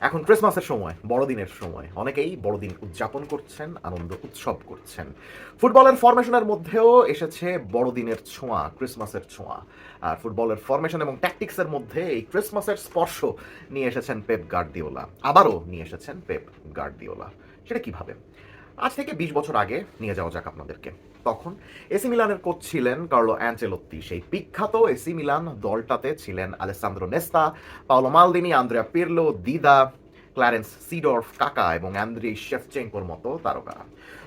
এখন ক্রিসমাসের সময়, বড়দিনের সময়, অনেকেই বড়দিন উদযাপন করছেন, আনন্দ উৎসব করছেন। ফুটবলের ফরমেশনের মধ্যেও এসেছে বড়দিনের ছোঁয়া, ক্রিসমাসের ছোঁয়া। আর ফুটবলের ফরমেশন এবং ট্যাকটিক্সের মধ্যে এই ক্রিসমাসের স্পর্শ নিয়ে এসেছেন পেপ গার্দিওলা। আবারও নিয়ে এসেছেন পেপ গার্দিওলা। সেটা কিভাবে? আজ থেকে ২০ বছর আগে নিয়ে যাওয়া যাক আপনাদেরকে। তখন এসি মিলানের কোচ ছিলেন কার্লো অ্যানচেলোত্তি। সেই বিখ্যাত এসি মিলান দলটাতে ছিলেন আলেসান্দ্রো নেস্তা, পাওলো মালদিনি, আন্দ্রেয়া পিরলো, দিদা, ক্লারেন্স সিডর্ফ, কাকা এবং অ্যান্দ্রি শেফচেঙ্কোর মতো তারকা।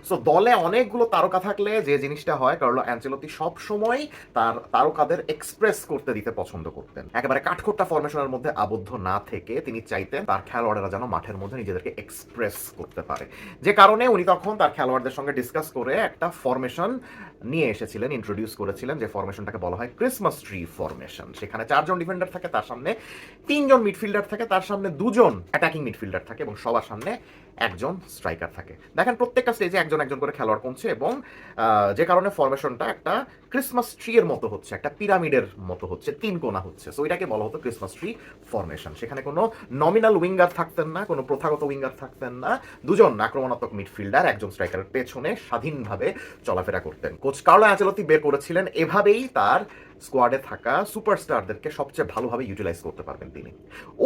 সো দলে অনেকগুলো তারকা থাকলে যে জিনিসটা হয়, কার্লো অ্যানচেলোত্তি সব সময় তার তারকাদের এক্সপ্রেস করতে দিতে পছন্দ করতেন। একেবারে কাঠখোট্টা ফরমেশনের মধ্যে আবদ্ধ না থেকে তিনি চাইতেন তার খেলোয়াড়েরা যেন মাঠের মধ্যে নিজেদেরকে এক্সপ্রেস করতে পারে। যে কারণে উনি তখন তার খেলোয়াড়দের সঙ্গে ডিসকাস করে একটা ফরমেশন নিয়ে এসেছিলেন, ইন্ট্রোডিউস করেছিলেন, যে ফরমেশনটাকে বলা হয় ক্রিসমাস ট্রি ফরমেশন। সেখানে 4জন ডিফেন্ডার থাকে, তার সামনে 3জন মিডফিল্ডার থাকে, তার সামনে 2জন অ্যাটাকিং মিডফিল্ডার থাকে এবং সবার সামনে একজন স্ট্রাইকার থাকে। দেখেন প্রত্যেকটা স্টেজে একজন একজন করে খেলোয়াড় কমছে এবং যে কারণে ফরমেশনটা একটা ক্রিসমাস ট্রি এর মতো হচ্ছে, একটা পিরামিডের মতো হচ্ছে, 3 কোণা হচ্ছে। সো এটাকে বলা হতো ক্রিসমাস ট্রি ফরমেশন। সেখানে কোনো নমিনাল উইঙ্গার থাকতেন না, কোনো প্রথাগত উইঙ্গার থাকতেন না। 2জন আক্রমণাত্মক মিডফিল্ডার একজন স্ট্রাইকারের পেছনে স্বাধীনভাবে চলাফেরা করতেন। কোচ কার্লো অ্যানচেলোত্তি বের করেছিলেন এভাবেই তার স্কোয়াডে থাকা সুপারস্টারদেরকে সবচেয়ে ভালোভাবে ইউটিলাইজ করতে পারবেন তিনি।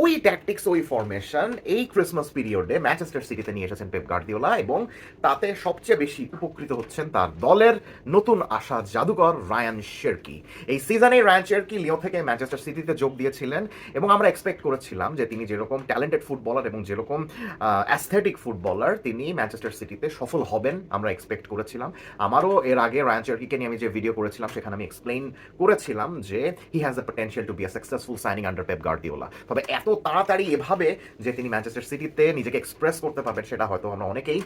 ওই ট্যাকটিক্স, ওই ফরমেশন এই ক্রিসমাস পিরিয়ডে ম্যানচেস্টার সিটিতে নিয়ে এসেছেন পেপ গার্দিওলা এবং তাতে সবচেয়ে বেশি উপকৃত হচ্ছেন তার দলের নতুন আসা জাদুকর রায়ান শেরকি। এই সিজনে রায়ান শেরকি লিও থেকে ম্যানচেস্টার সিটিতে যোগ দিয়েছিলেন এবং আমরা এক্সপেক্ট করেছিলাম যে তিনি যেরকম ট্যালেন্টেড ফুটবলার এবং যেরকম অ্যাস্থেটিক ফুটবলার তিনি ম্যানচেস্টার সিটিতে সফল হবেন আমরা এক্সপেক্ট করেছিলাম। আমারও এর আগে রায়ান শেরকিকে নিয়ে আমি যে ভিডিও করেছিলাম সেখানে আমি এক্সপ্লেইন করেছিলাম যে he has the potential to be a successful signing under Pep Guardiola. তবে এত তাড়াতাড়ি এভাবে যে তিনি ম্যানচেস্টার সিটিতে নিজেকে এক্সপ্রেস করতে পারবেন সেটা হয়তো আমরা অনেকেই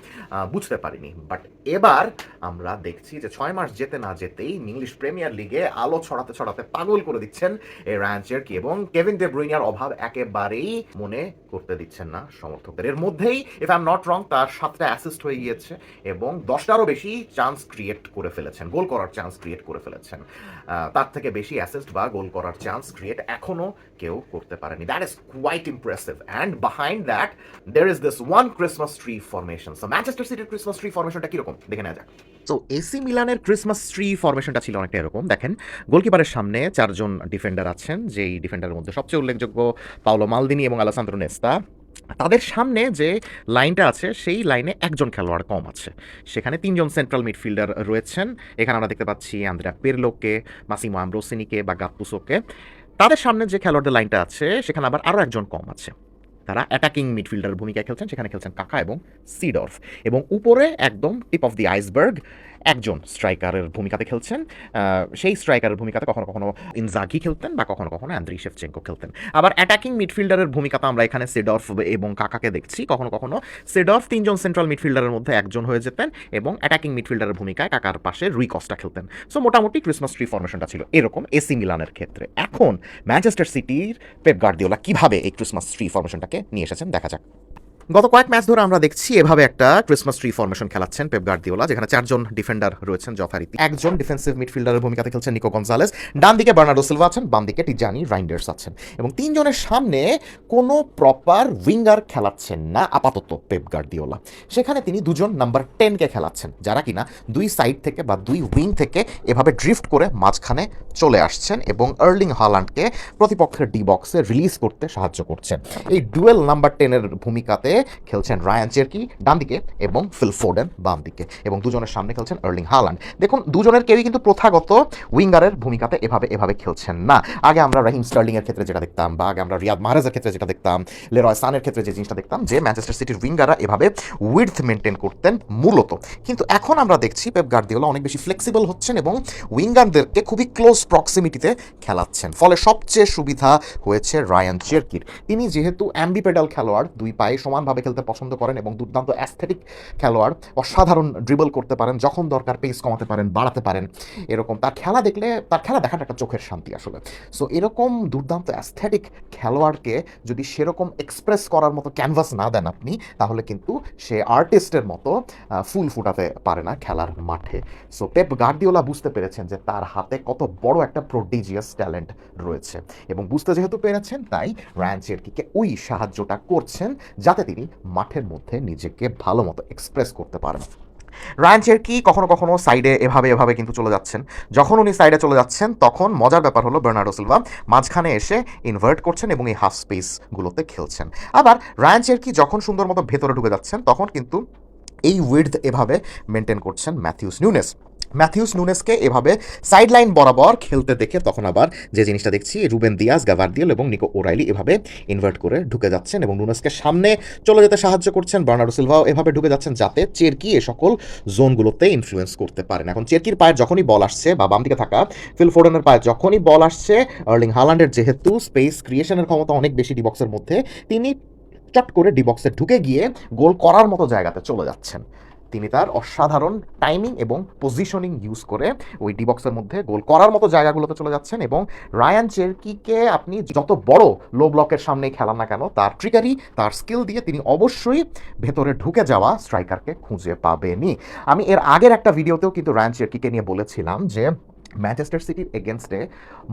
বুঝতে পারিনি। বাট এবার আমরা দেখছি যে 6 মাস যেতে না যেতেই ইংলিশ প্রিমিয়ার লিগে আলো ছড়াতে ছড়াতে পাগল করে দিচ্ছেন এই রায়ান শেরকি এবং কেভিন ডে ব্রুইনার অভাব একেবারেই মনে করতে দিচ্ছেন না সমর্থকদের। এর মধ্যেই if I am not wrong তার 7টা অ্যাসিস্ট হয়ে গিয়েছে এবং 10টারও বেশি চান্স ক্রিয়েট করে ফেলেছেন, গোল করার চান্স ক্রিয়েট করে ফেলেছেন। তার থেকে বেশি অ্যাসিস্ট বা গোল করার চান্স ক্রিয়েট এখনো কেউ করতে পারেনি। That is quite impressive and behind that there is this one Christmas tree formation. So Manchester সিটির ক্রিসমাস ট্রি ফরমেশনটা কিরকম দেখে নেওয়া যাক। তো এসি মিলানের ক্রিসমাস ট্রি ফরমেশনটা ছিল অনেকটা এরকম। দেখেন গোলকিপারের সামনে 4জন ডিফেন্ডার আছেন, যেই ডিফেন্ডারের মধ্যে সবচেয়ে উল্লেখযোগ্য পাওলো মালদিনি এবং আলেসান্দ্রো নেস্তা। তাদের সামনে যে লাইনটা আছে সেই লাইনে একজন খেলোয়াড় কম আছে, সেখানে 3জন সেন্ট্রাল মিডফিল্ডার রয়েছেন। এখানে আমরা দেখতে পাচ্ছি আন্দ্রেয়া পিরলোকে, মাসিমো আম্ব্রোসিনিকে বা গাত্তুসোকে। তাদের সামনে যে খেলোয়াড়দের লাইনটা আছে সেখানে আবার আরও একজন কম আছে, তারা অ্যাটাকিং মিডফিল্ডার ভূমিকায় খেলছেন। সেখানে খেলছেন কাকা এবং সিডর্ফ এবং উপরে একদম টিপ অফ দি আইসবার্গ একজন স্ট্রাইকারের ভূমিকাতে খেলছেন। সেই স্ট্রাইকারের ভূমিকাতে কখনো কখনো ইনজাগি খেলতেন বা কখনো কখনো অ্যান্দ্রি শেফচেঙ্কো খেলতেন। আবার অ্যাটাকিং মিডফিল্ডারের ভূমিকাতে আমরা এখানে সিডর্ফ এবং কাকাকে দেখছি। কখনো কখনো সিডর্ফ 3জন সেন্ট্রাল মিডফিল্ডারের মধ্যে একজন হয়ে যেতেন এবং অ্যাটাকিং মিডফিল্ডারের ভূমিকায় কাকার পাশে রুই কস্টা খেলতেন। সো মোটামুটি ক্রিসমাস ট্রি ফরমেশনটা ছিল এরকম এসি মিলানের ক্ষেত্রে। এখন ম্যানচেস্টার সিটির পেপ গার্দিওলা কিভাবে এই ক্রিসমাস ট্রি ফরমেশনটাকে নিয়ে এসেছেন দেখা যাক। গত কয়েক ম্যাচ ধরে আমরা দেখছি এভাবে একটা ক্রিসমাস ট্রি ফরমেশন খেলাচ্ছেন পেপ গার্দিওলা, যেখানে 4জন ডিফেন্ডার রয়েছেন যথারীতি। একজন ডিফেন্সিভ মিডফিল্ডারের ভূমিকাতে খেলছেন নিকো গনজালেস, ডান দিকে বার্নার্ডো সিলভা আছেন, বাম দিকে টিজানি রাইন্ডার্স আছেন এবং 3জনের সামনে কোনো প্রপার উইঙ্গার খেলাচ্ছেন না আপাতত পেপ গার্দিওলা। সেখানে তিনি 2জন নাম্বার 10কে খেলাচ্ছেন, যারা কিনা 2 সাইড থেকে বা 2 উইং থেকে এভাবে ড্রিফট করে মাঝখানে চলে আসছেন এবং আর্লিং হালান্ডকে প্রতিপক্ষের ডি বক্সে রিলিজ করতে সাহায্য করছেন। এই ডুয়েল নাম্বার 10-এর ভূমিকাতে খেলছেন রায়ান চেরকি ডান দিকে এবং ফিল ফোডেন বাম দিকে এবং 2জনের সামনে খেলছেন আর্লিং হালান্ড। দেখুন 2জনের কেউই কিন্তু প্রথাগত উইঙ্গারের ভূমিকাতে এভাবে খেলছেন না। আগে আমরা রাহিম স্টার্লিং এর ক্ষেত্রে যেটা দেখতাম বা আগে আমরা রিয়াদ মাহরেজের ক্ষেত্রে যেটা দেখতাম, লেরয় সানের ক্ষেত্রে যে জিনিসটা দেখতাম যে ম্যানচেস্টার সিটির উইঙ্গাররা এভাবে উইডথ মেনটেন করতেন মূলত। কিন্তু এখন আমরা দেখছি পেপ গার্দিওলা অনেক বেশি ফ্লেক্সিবল হচ্ছেন এবং উইঙ্গারদেরকে খুবই ক্লোজ প্রক্সিমিটিতে খেলাচ্ছেন। ফলে সবচেয়ে সুবিধা হয়েছে রায়ান চেরকির। তিনি যেহেতু অ্যাম্বিপেডাল খেলোয়াড়, 2 পায়ে সমানভাবে ভাবে খেলতে পছন্দ করেন এবং দুর্দান্ত অ্যাস্থেটিক খেলোয়াড়, অসাধারণ ড্রিবল করতে পারেন, যখন দরকার পেস কমাতে পারেন, বাড়াতে পারেন, এরকম তার খেলা দেখলে তার খেলা দেখাটা একটা চোখের শান্তি আসলে। সো এরকম দুর্দান্ত অ্যাস্থেটিক খেলোয়াড়কে যদি সেরকম এক্সপ্রেস করার মতো ক্যানভাস না দেন আপনি, তাহলে কিন্তু সে আর্টিস্টের মতো ফুল ফুটাতে পারে না খেলার মাঠে। সো পেপ গার্দিওলা বুঝতে পেরেছেন যে তার হাতে কত বড় একটা প্রোডিজিয়াস ট্যালেন্ট রয়েছে, এবং বুঝতে যেহেতু পেরেছেন তাই রায়ান চেরকিকে ওই সাহায্যটা করছেন যাতে তিনি মাঠের মধ্যে নিজেকে ভালো মতো এক্সপ্রেস করতে পারেন। রায়ান চেরকি কখনো কখনো সাইডে এভাবে কিন্তু চলে যাচ্ছেন। যখন উনি সাইডে চলে যাচ্ছেন তখন মজার ব্যাপার হলো বার্নার্ডো সিলভা মাঝখানে এসে ইনভার্ট করছেন এবং এই হাফ স্পেসগুলোতে খেলছেন। আবার রায়ান চেরকি যখন সুন্দর মতো ভেতরে ঢুকে যাচ্ছেন তখন কিন্তু এই উইডথ এভাবে মেনটেন করছেন ম্যাথিউস নুনেসকে এভাবে সাইড লাইন বরাবর খেলতে দেখে তখন আবার যে জিনিসটা দেখছি, রুবেন দিয়াস, গাভার্দিয়েল এবং নিকো ওরাইলি এভাবে ইনভার্ট করে ঢুকে যাচ্ছেন এবং নুনেসকে সামনে চলে যেতে সাহায্য করছেন। বার্নার্ডো সিলভাও এভাবে ঢুকে যাচ্ছেন যাতে চেরকি এ সকল জোনগুলোতে ইনফ্লুয়েন্স করতে পারেন। এখন চেরকির পায়ের যখনই বল আসছে বা বাম দিকে থাকা ফিল ফোডেনের পায়ে যখনই বল আসছে, আর্লিং হালান্ডের যেহেতু স্পেস ক্রিয়েশনের ক্ষমতা অনেক বেশি ডিবক্সের মধ্যে, তিনি চট করে ডিবক্সে ঢুকে গিয়ে গোল করার মতো জায়গাতে চলে যাচ্ছেন। তিনি তার অসাধারণ টাইমিং এবং পজিশনিং ইউজ করে ওই ডিবক্সের মধ্যে গোল করার মতো জায়গাগুলোতে চলে যাচ্ছেন, এবং রায়ান চেরকিকে আপনি যত বড় লো ব্লকের সামনেই খেলান না কেন, তার ট্রিকারি, তার স্কিল দিয়ে তিনি অবশ্যই ভেতরে ঢুকে যাওয়া স্ট্রাইকারকে খুঁজে পাবেনই। আমি এর আগের একটা ভিডিওতেও কিন্তু রায়ান চেরকিকে নিয়ে বলেছিলাম যে ম্যানচেস্টার সিটির এগেনস্টে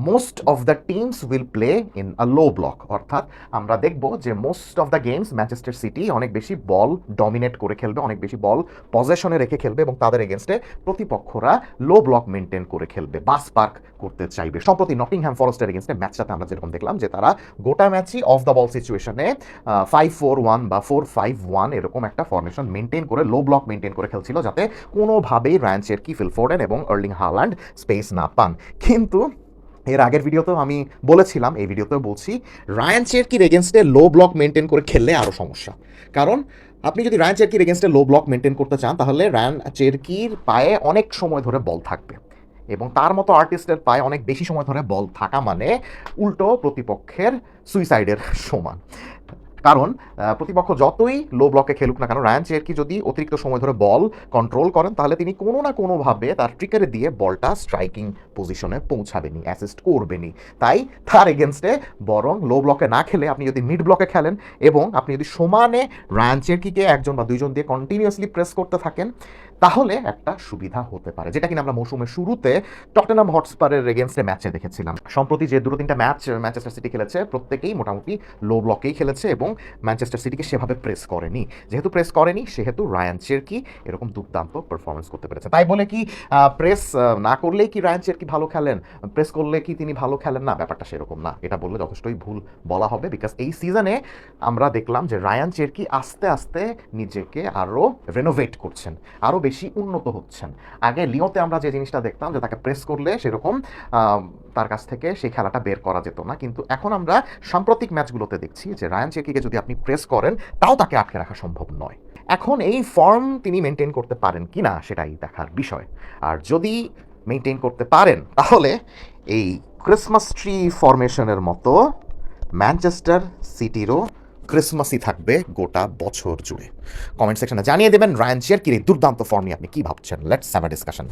most of the teams will play in a low block, অর্থাৎ আমরা দেখব যে most of the games Manchester city অনেক বেশি বল ডমিনেট করে খেলবে, অনেক বেশি বল পজেশনে রেখে খেলবে এবং তাদের এগেনস্টে প্রতিপক্ষরা লো ব্লক মেনটেন করে খেলবে, বাস পার্ক করতে চাইবে। সম্প্রতি নটিংহ্যাম ফরেস্টের এগেনস্টে ম্যাচটাতে আমরা যেরকম দেখলাম যে তারা গোটা ম্যাচই অফ দ্য বল সিচুয়েশনে 5-4-1 বা 4-5-1 এরকম একটা ফরমেশন মেনটেন করে লো ব্লক মেনটেন করে খেলছিল যাতে কোনোভাবেই রায়ান চেরকি, ফিল ফোডেন এবং আর্লিং হালান্ড স্পেস না পান। কিন্তু এর আগের ভিডিওতেও আমি বলেছিলাম, এই ভিডিওতেও বলছি, রায়ান চেরকির এগেনস্টে লো ব্লক মেনটেন করে খেললে আরও সমস্যা। কারণ আপনি যদি রায়ান চেরকির এগেনস্টে লো ব্লক মেনটেন করতে চান তাহলে রায়ান চেরকির পায়ে অনেক সময় ধরে বল থাকবে, এবং তার মতো আর্টিস্টের পায়ে অনেক বেশি সময় ধরে বল থাকা মানে উল্টো প্রতিপক্ষের সুইসাইডের সমান। কারণ প্রতিপক্ষ যতই লো ব্লকে খেলুক না কেন, রায়ান চেরকি যদি অতিরিক্ত সময় ধরে বল কন্ট্রোল করেন তাহলে তিনি কোনো না কোনোভাবে তার ট্রিকারে দিয়ে বলটা স্ট্রাইকিং পজিশনে পৌঁছাবেনি, অ্যাসিস্ট করবেনি। তাই তার এগেনস্টে বরং লো ব্লকে না খেলে আপনি যদি মিড ব্লকে খেলেন এবং আপনি যদি সমানে রায়ান চেরকিকে একজন বা দুইজন দিয়ে কন্টিনিউয়াসলি প্রেস করতে থাকেন, তাহলে একটা সুবিধা হতে পারে, যেটা কিনা আমরা মৌসুমের শুরুতে টটেনহাম হটস্পারের এগেনস্টে ম্যাচে দেখেছিলাম। সম্প্রতি যে দুটো তিনটা ম্যাচ ম্যানচেস্টার সিটি খেলেছে প্রত্যেকেই মোটামুটি লো ব্লকেই খেলেছে এবং ম্যানচেস্টার সিটিকে সেভাবে প্রেস করেনি। যেহেতু প্রেস করেনি সেহেতু রায়ান চেরকি এরকম দুর্দান্ত পারফরমেন্স করতে পেরেছে। তাই বলে কি প্রেস না করলেই কি রায়ান চেরকি ভালো খেলেন, প্রেস করলে কি তিনি ভালো খেলেন না, ব্যাপারটা সেরকম না। এটা বললে যথেষ্টই ভুল বলা হবে, বিকজ এই সিজনে আমরা দেখলাম যে রায়ান চেরকি আস্তে আস্তে নিজেকে আরও রেনোভেট করছেন, আরও বেশি উন্নত হচ্ছেন। আগে লিওতে আমরা যে জিনিসটা দেখতাম যে তাকে প্রেস করলে সেরকম তার কাছ থেকে সেই খেলাটা বের করা যেত না, কিন্তু এখন আমরা সাম্প্রতিক ম্যাচগুলোতে দেখছি যে রায়ান চেরকিকে যদি আপনি প্রেস করেন তাও তাকে আটকে রাখা সম্ভব নয়। এখন এই ফর্ম তিনি মেনটেন করতে পারেন কি না সেটাই দেখার বিষয়। আর যদি মেনটেন করতে পারেন তাহলে এই ক্রিসমাস ট্রি ফরমেশনের মতো ম্যানচেস্টার সিটিরও ক্রিসমাসই থাকবে গোটা বছর জুড়ে। কমেন্ট সেকশনে জানিয়ে দেবেন রায়ান চেরকির এই দুর্দান্ত ফর্ম নিয়ে আপনি কী ভাবছেন। Let's have a discussion.